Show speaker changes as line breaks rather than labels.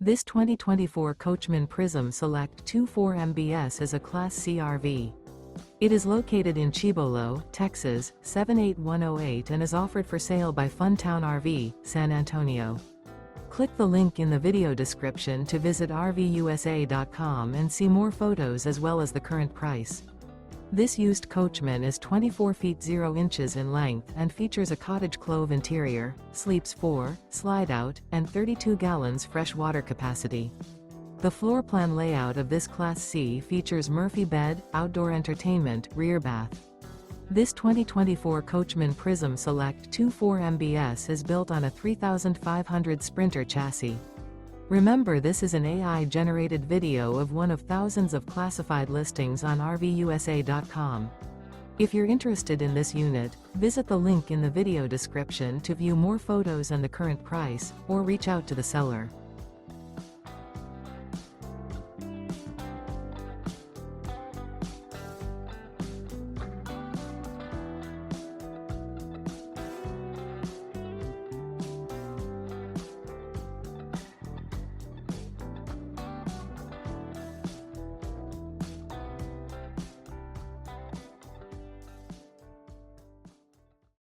This 2024 Coachmen Prism Select 24 MBS is a Class C RV. It is located in Cibolo, Texas, 78108 and is offered for sale by Funtown RV, San Antonio. Click the link in the video description to visit RVUSA.com and see more photos as well as the current price. This used coachman is 24 feet 0 inches in length and features a cottage clove interior, sleeps 4, slide-out, and 32 gallons fresh water capacity. The floor plan layout of this Class C features Murphy bed, outdoor entertainment, rear bath. This 2024 Coachmen Prism Select 24 MBS is built on a 3500 Sprinter chassis. Remember, this is an AI-generated video of one of thousands of classified listings on RVUSA.com. If you're interested in this unit, visit the link in the video description to view more photos and the current price, or reach out to the seller.